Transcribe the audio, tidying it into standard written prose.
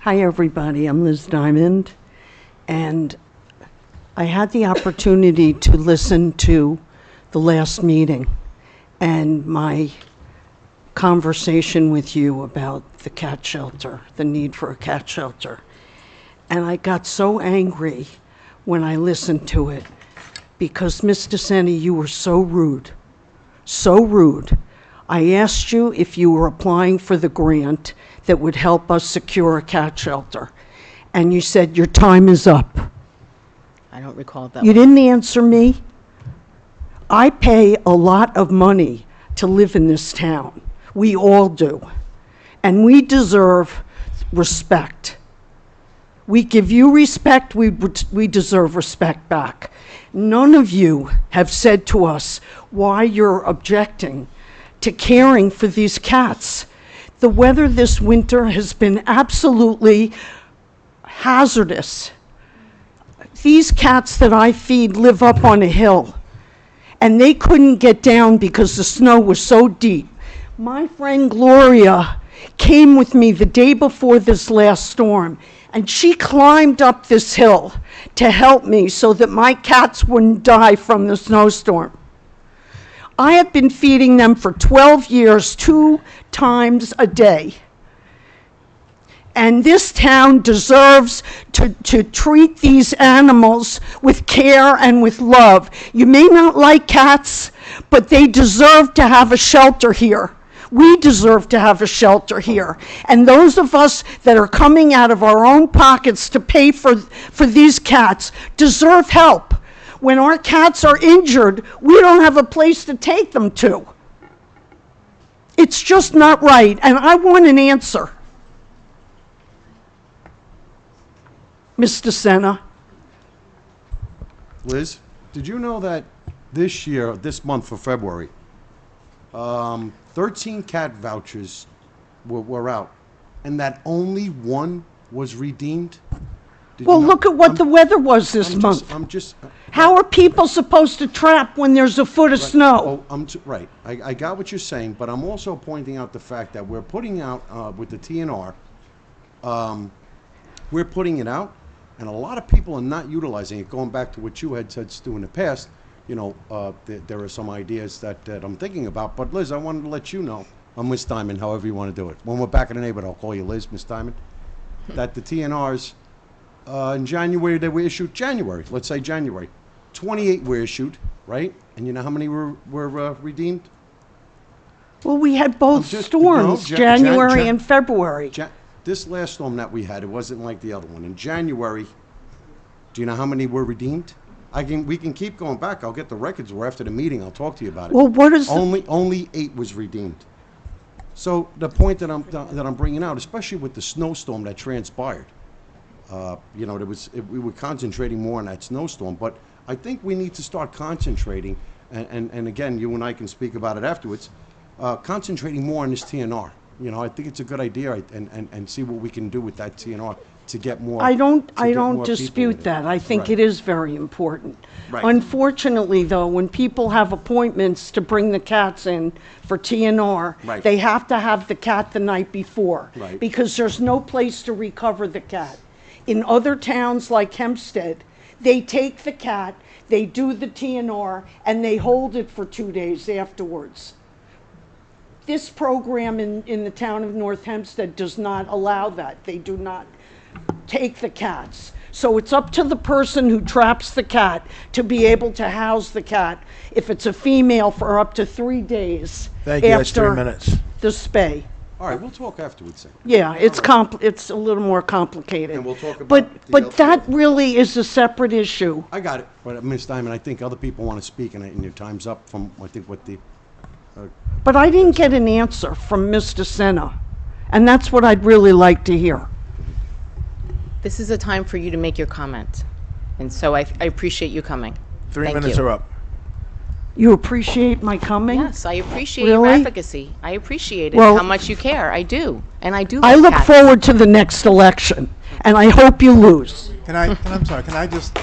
Hi, everybody. I'm Liz Diamond, and I had the opportunity to listen to the last meeting and my conversation with you about the cat shelter, the need for a cat shelter. And I got so angry when I listened to it because, Mr. Senni, you were so rude, so rude. I asked you if you were applying for the grant that would help us secure a cat shelter. And you said, your time is up. I don't recall that. You didn't answer me. I pay a lot of money to live in this town. We all do. And we deserve respect. We give you respect, we deserve respect back. None of you have said to us why you're objecting to caring for these cats. The weather this winter has been absolutely hazardous. These cats that I feed live up on a hill, and they couldn't get down because the snow was so deep. My friend Gloria came with me the day before this last storm, and she climbed up this hill to help me so that my cats wouldn't die from the snowstorm. I have been feeding them for 12 years, 2 times a day. And this town deserves to treat these animals with care and with love. You may not like cats, but they deserve to have a shelter here. We deserve to have a shelter here. And those of us that are coming out of our own pockets to pay for these cats deserve help. When our cats are injured, we don't have a place to take them to. It's just not right, and I want an answer. Mr. Senna. Liz, did you know that this month for February, 13 cat vouchers were out, and that only one was redeemed? Well, look at what the weather was this month. How are people supposed to trap when there's a foot of snow? Right. I got what you're saying, but I'm also pointing out the fact that we're putting out with the TNR, we're putting it out, and a lot of people are not utilizing it. Going back to what you had said, Stu, in the past, you know, there are some ideas that I'm thinking about. But Liz, I wanted to let you know, I'm Miss Diamond, however you want to do it. When we're back in the neighborhood, I'll call you Liz, Miss Diamond, that the TNRs, in January, they were issued let's say January. 28 were issued, right? And you know how many were redeemed? Well, we had both storms, January and February. This last storm that we had, it wasn't like the other one. In January, do you know how many were redeemed? We can keep going back. I'll get the records, or after the meeting, I'll talk to you about it. Well, what is only 8 was redeemed. So the point that I'm bringing out, especially with the snowstorm that transpired, you know, we were concentrating more on that snowstorm, but I think we need to start concentrating, and again, you and I can speak about it afterwards, concentrating more on this TNR. You know, I think it's a good idea, and see what we can do with that TNR to get more. I don't dispute that. I think it is very important. Right. Unfortunately, though, when people have appointments to bring the cats in for TNR, Right. they have to have the cat the night before, Right. because there's no place to recover the cat. In other towns like Hempstead, they take the cat, they do the TNR, and they hold it for 2 days afterwards. This program in the town of North Hempstead does not allow that. They do not take the cats. So it's up to the person who traps the cat to be able to house the cat, if it's a female, for up to 3 days. Thank you, that's 3 minutes. The spay. All right, we'll talk afterwards then. Yeah, it's it's a little more complicated. And we'll talk about but that really is a separate issue. I got it. But Ms. Diamond, I think other people want to speak, and your time's up from, I think, what the... But I didn't get an answer from Mr. Senna, and that's what I'd really like to hear. This is a time for you to make your comment. And so I appreciate you coming. 3 Thank minutes you. are up. You appreciate my coming? Yes, I appreciate your Really? advocacy. I appreciate it, Well- how much you care. I do. And I do I like look cats. forward to the next election, and I hope you lose. I'm sorry, can I just